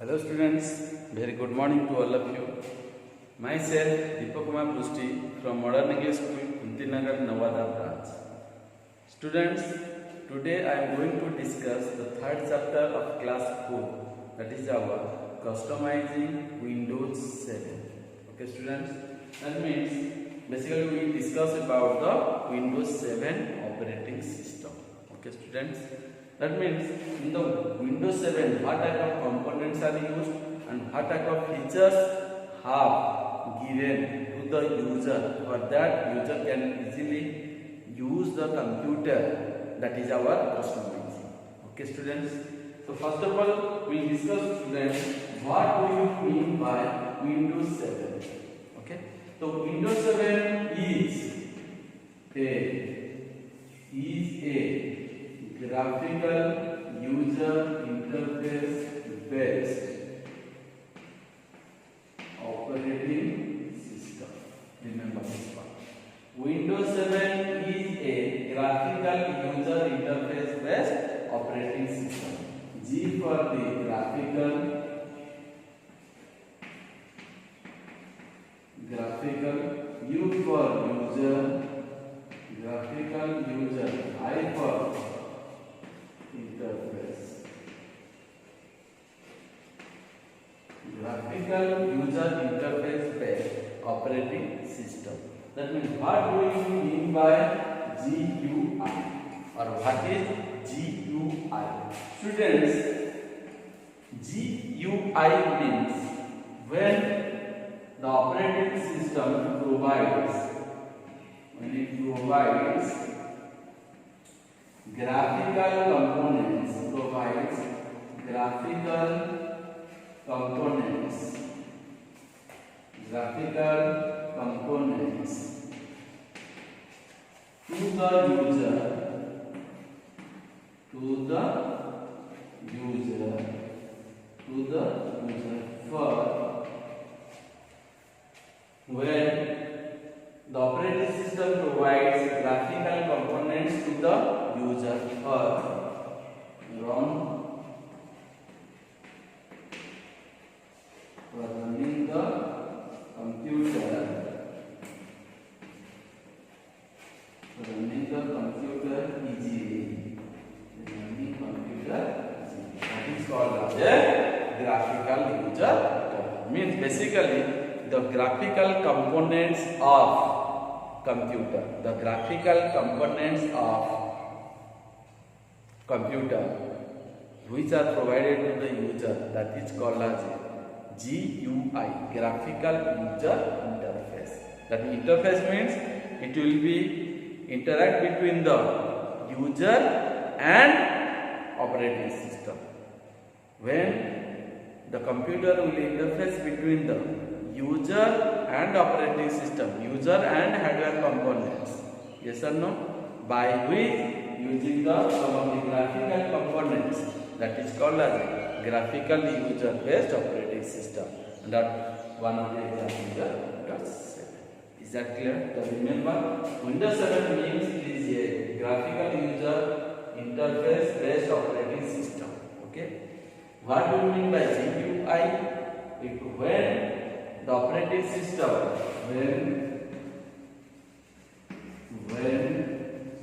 Hello students, very good morning to all of you. Myself Deepak Kumar Prusti from Modern English School, Kuntinagar, Nawada branch. Students, today I am going to discuss the third chapter of class 4, that is our customizing Windows 7. Okay students, that means basically we discuss about the Windows 7 operating system. Okay students, that means in the Windows 7 what type of components are used and what type of features have given to the user, for that user can easily use the computer, that is our customizing. Okay students, so first of all we discuss students what do you mean by Windows 7. Okay, so Windows 7 is a graphical user interface based operating system. Remember this one. Windows 7 is a graphical user interface based operating system. G for the graphical U for user, I for interface. Graphical user interface based operating system. That means what do you mean by GUI or what is GUI? Students, GUI means when the operating system provides graphical components to the user for when the operating system provides graphical components to the user for running the computer easily. That is called as a graphical user. Means basically the graphical components of computer. The graphical components of computer which are provided to the user, that is called as GUI, graphical user interface. That interface means it will be interact between the user and operating system. When the computer will interface between the user and operating system, user and hardware components, yes or no, by which using some of the graphical components, that is called as graphical user based operating system. And that one of the examples Windows 7. Is that clear? So remember, Windows 7 means it is a graphical user interface based operating system. Okay. What do you mean by GUI? When the operating system, when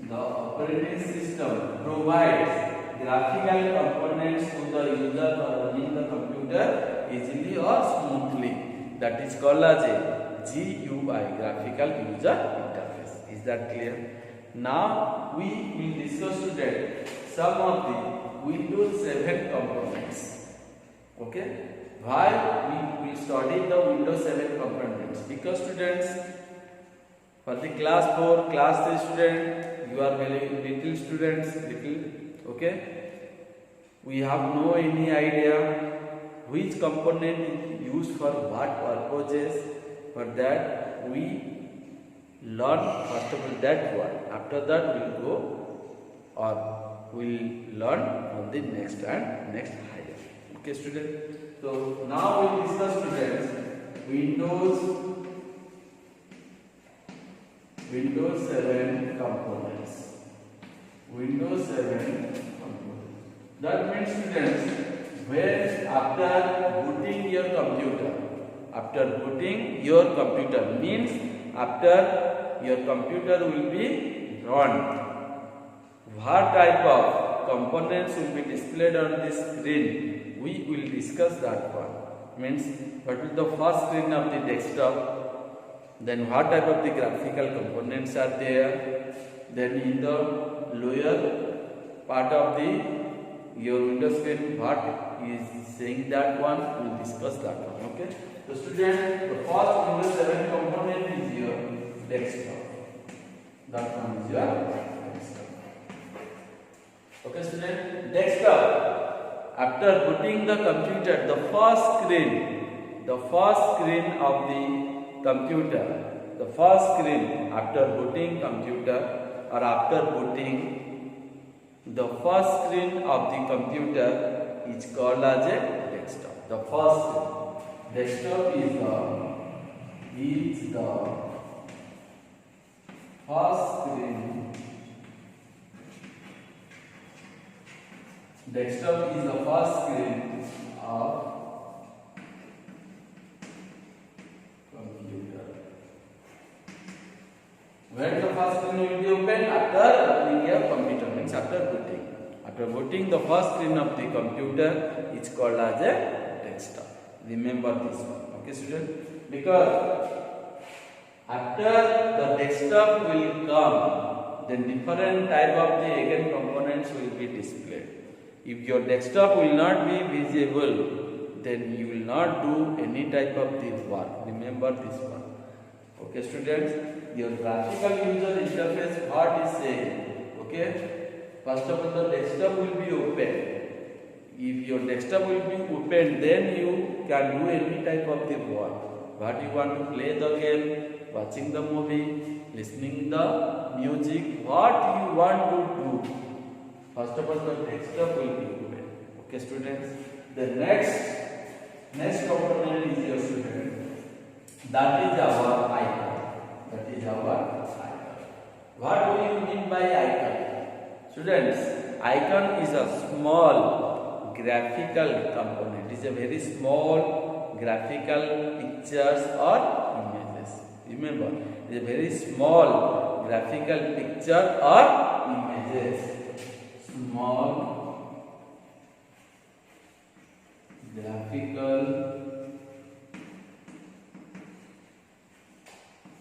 the operating system provides graphical components to the user for running the computer easily or smoothly, that is called as a GUI, graphical user interface. Is that clear? Now we will discuss today some of the Windows 7 components. Okay? Why we will study the Windows 7 components? Because students, for the class 4, class 3 student, you are very little students, okay? We have no any idea which component is used for what purposes. For that we learn first of all that one. After that we will go or we will learn from the next higher. Okay student? So now we discuss students Windows 7 components. That means students when after booting your computer, after booting your computer means after your computer will be run, what type of components will be displayed on this screen? We will discuss that one. Means what is the first screen of the desktop, then what type of the graphical components are there, then in the lower part of the your window screen what is saying, that one we will discuss that one. Okay, so students, the first Windows 7 component is your desktop. That one is your desktop. Okay student, desktop. After booting the computer, the first screen of the computer, the first screen after booting computer or after booting, the first screen of the computer is called as a desktop. The first screen. Desktop is the first screen. Desktop is the first screen of computer. When the first screen will be open? After opening your computer, means after booting. After booting, the first screen of the computer is called as a desktop. Remember this one, okay student? Because after the desktop will come, then different type of the again components will be displayed. If your desktop will not be visible, then you will not do any type of this work. Remember this one. Okay students, your graphical user interface what is saying? Okay, first of all the desktop will be open. If your desktop will be open, then you can do any type of the work. What you want to play the game, watching the movie, listening the music, what you want to do. First of all the desktop will be open. Okay students, the next component is your student. That is our icon. That is our icon. What do you mean by icon? Students, icon is a small graphical component. It is a very small graphical pictures or images. Remember, it is a very small graphical picture or images. Small graphical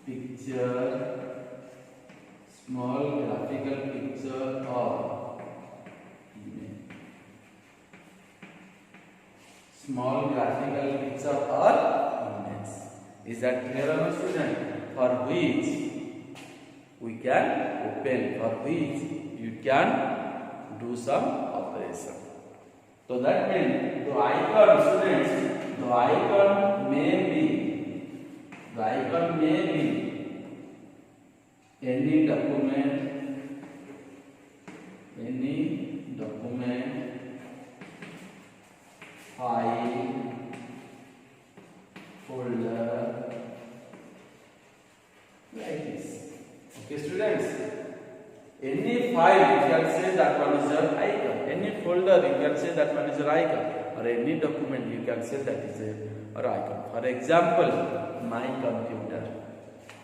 picture, small graphical picture or image. Small graphical picture or image. Is that clear on the student? For which we can open, for which you can do some operation. So that means the icon, students, the icon may be any document, file, folder, like this. Okay students, any file you can say that one is your icon, any folder you can say that one is your icon, or any document you can say that is your icon. For example, my computer.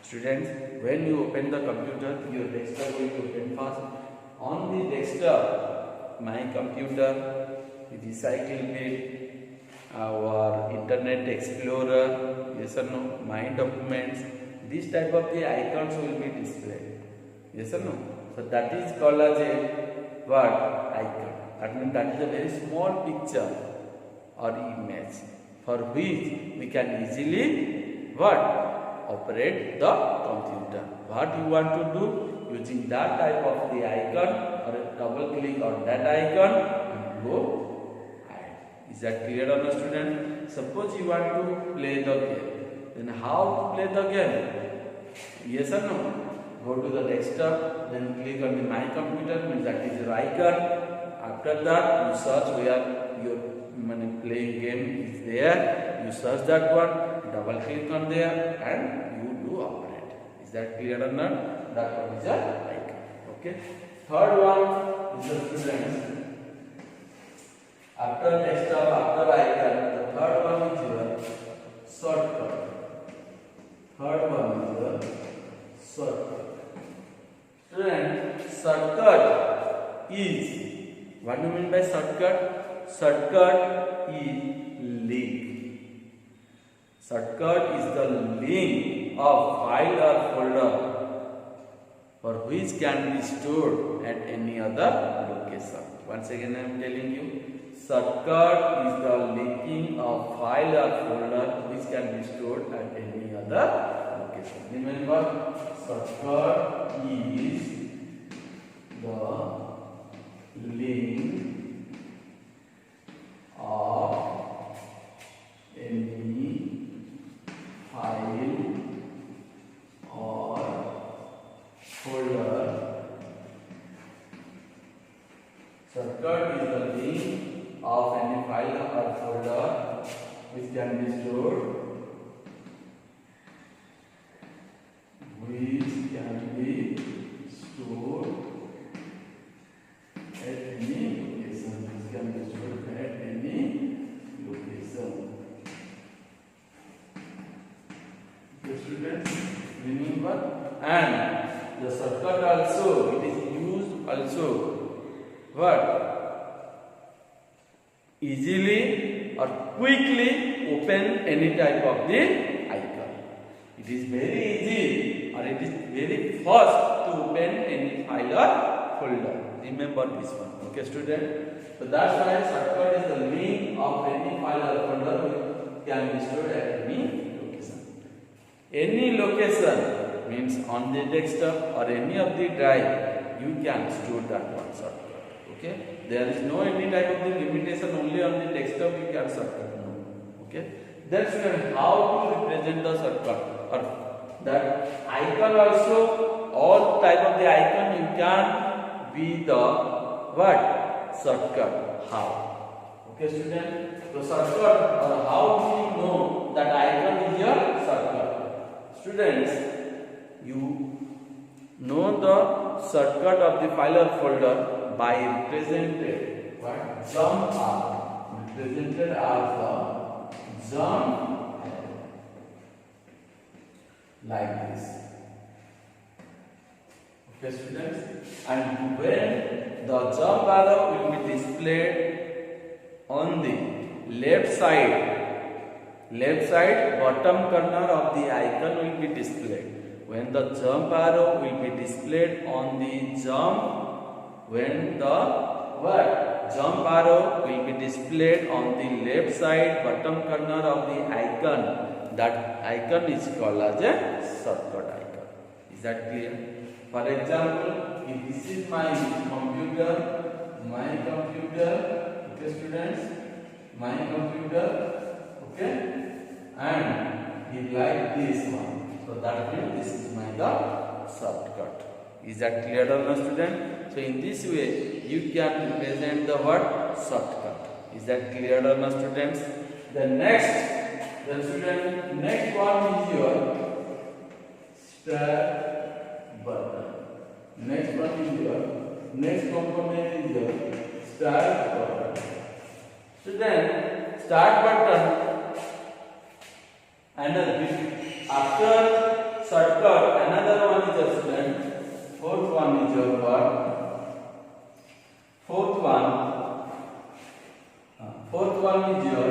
Students, when you open the computer, your desktop will be open first. On the desktop, my computer, recycle bit, our Internet Explorer, yes or no, my documents, this type of the icons will be displayed. Yes or no? So that is called as a what? Icon. That means that is a very small picture or image for which we can easily what? Operate the computer. What you want to do, using that type of the icon or a double click on that icon and go ahead. Is that clear on the student? Suppose you want to play the game. Then how to play the game? Yes or no? Go to the desktop, then click on the my computer, means that is your icon. After that, you search where your playing game is there. You search that one, double click on there, and you do operate. Is that clear or not? That one is your icon. Okay. Third one is the students. After desktop, after icon, the third one is your shortcut. Third one is the shortcut. Student, shortcut is, what do you mean by shortcut? Shortcut is link. Shortcut is the link of file or folder for which can be stored at any other location. Once again I am telling you, shortcut is the linking of file or folder which can be stored at any other location. Remember, shortcut is the link of any file or folder. Shortcut is the link of any file or folder which can be stored at any location. Which can be stored at any location. Okay, students, remember. And the shortcut also, it is used also what? Easily or quickly open any type of the icon. It is very easy or it is very fast to open any file or folder. Remember this one. Okay, student. So that's why shortcut is the link of any file or folder which can be stored at any location. Any location means on the desktop or any of the drive, you can store that one shortcut. Okay, there is no any type of the limitation, only on the desktop you can shortcut. No. Okay, then student, how to represent the shortcut or that icon also, all type of the icon you can be the what? Shortcut. How? Okay, student, the shortcut or how do you know that icon is your shortcut? Students, you know the shortcut of the file or folder by represented what? Jump arrow. Represented as the jump arrow. Like this. Okay, students? And when the jump arrow will be displayed on the left side bottom corner of the icon will be displayed. When the jump arrow will be displayed on the jump arrow will be displayed on the left side bottom corner of the icon, that icon is called as a shortcut icon. Is that clear? For example, if this is my computer, okay students, my computer, okay, and if like this one, so that means this is my shortcut. Is that clear or no, student? So in this way you can represent the word shortcut. Is that clear or no, students? The next one is your start button. Next component is your start button. Student, start button and after shortcut another one is your student. Fourth one is your what? Fourth one is your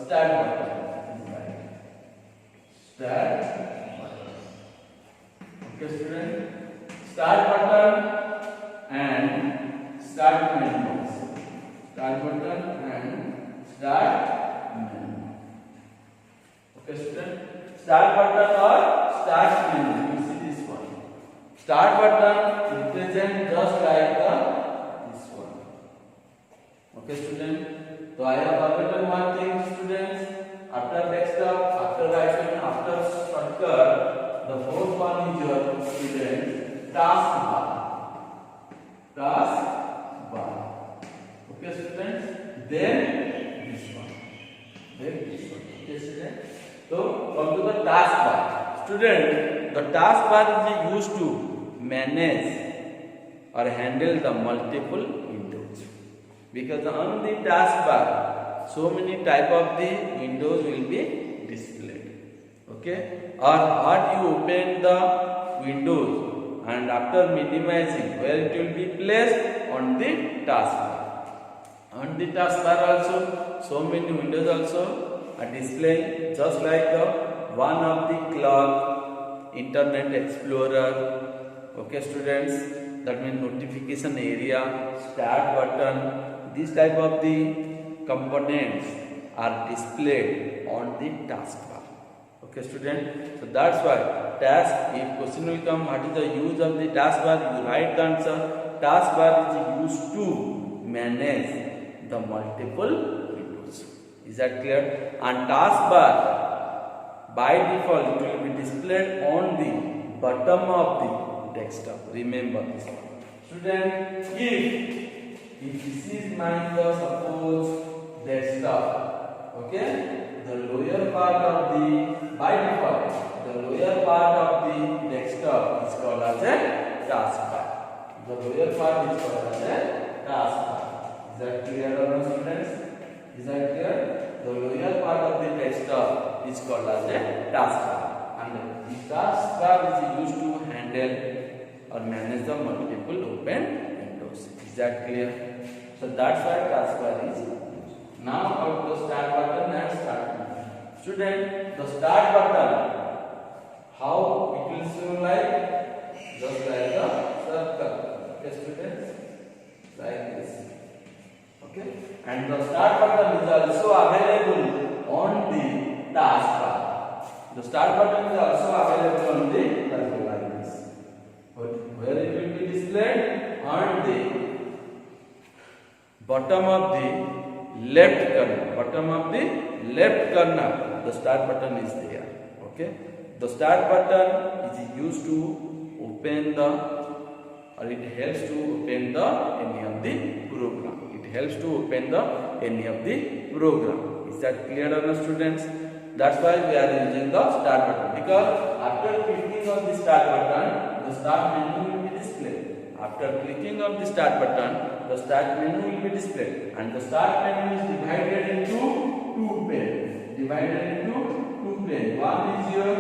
start button. Start button. Okay, student. Start button and start menu. Start button and start menu. Okay, student. Start button or start menu. You see this one. Start button represent just like this one. Okay, student. So I have forgotten one thing, students. After desktop, after icon, after shortcut, the fourth one is your student taskbar. Okay, students. Then this one. Okay, student. So come to the taskbar. Student, the taskbar is used to manage or handle the multiple windows. because on the taskbar so many type of the windows will be displayed. Okay, or what you open the windows and after minimizing where it will be placed on the taskbar. On the taskbar also so many windows also are displayed, just like the one of the clock, Internet Explorer. Okay students, that means notification area, start button, these type of the components are displayed on the taskbar. Okay student, so that's why task, if question will come what is the use of the taskbar, you write the answer. Taskbar is used to manage the multiple windows. Is that clear? And taskbar by default it will be displayed on the bottom of the desktop. Remember this one. Student, if this is my suppose desktop, okay, the lower part of the, by default, the lower part of the desktop is called as a taskbar. The lower part is called as a taskbar. Is that clear or no students? Is that clear? The lower part of the desktop is called as a taskbar, and the taskbar is used to handle or manage the multiple open windows. Is that clear? So that's why taskbar is used. Now about the start button and start button. Student, the start button, how it will show like? Just like a circle. Okay students? Like this. Okay? And the start button is also available on the taskbar. The start button is also available on the taskbar like this. Where it will be displayed? On the bottom of the left corner. Bottom of the left corner, the start button is there. Okay? The start button is used to open the, or it helps to open the any of the program. It helps to open the any of the program. Is that clear or no students? That's why we are using the start button, because after clicking on the start button, the start menu will be displayed. After clicking on the start button, the start menu will be displayed, and the start menu is divided into two panes. Divided into two panes. One is your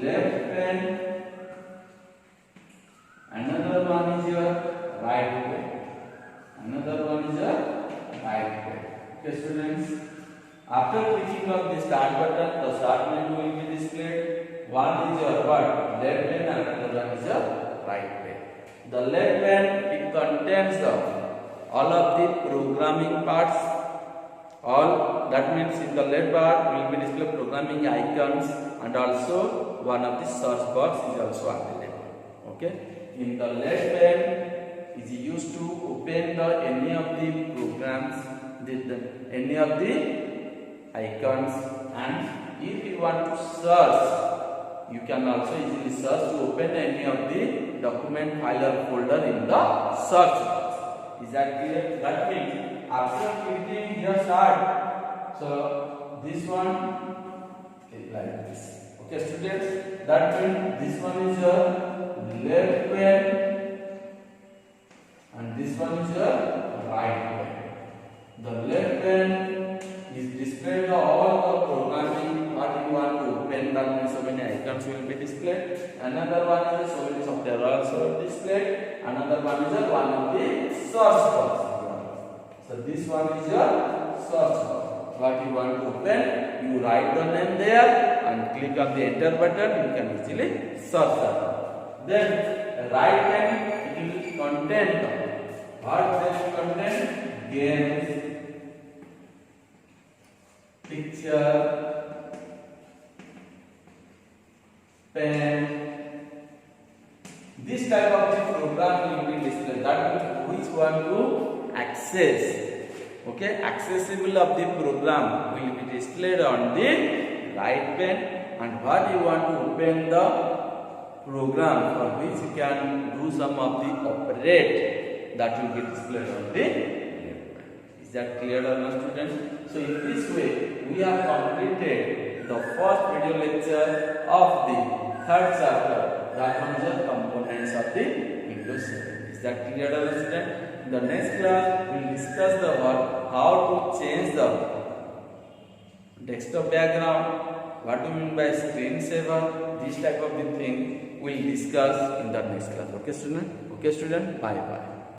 left pane, another one is your right pane. Another one is your right pane. Okay, students. After clicking on the start button, the start menu will be displayed. One is your what? Left pane, and another one is your right pane. The left pane, it contains all of the programming parts. All that means in the left part will be displayed programming icons, and also one of the search box is also available. Okay. In the left pane is used to open the any of the programs, any of the icons, and if you want to search, you can also easily search to open any of the document, file or folder in the search box. Is that clear? That means after clicking here start, so this one is like this. Okay students, that means this one is your left pane and this one is your right pane. The left pane is displayed all the programming what you want to open, that means so many icons will be displayed. Another one is so many software also displayed. Another one is one of the search box. So this one is your search box. What you want to open, you write the name there and click on the enter button, you can easily search that. Then right hand it will contain what they will contain? Games, picture, pen. This type of the program will be displayed. That means which one to access. Okay, accessible of the program will be displayed on the right pane, and what you want to open the program for which you can do some of the operate, that will be displayed on the left pane. Is that clear or not students? So in this way we have completed the first video lecture of the third chapter, that one is the components of the Windows 7. Is that clear to the student? In the next class, we will discuss the how to change the desktop background. What do you mean by screensaver? This type of the thing we will discuss in the next class. Okay, student? Okay, student. Bye bye.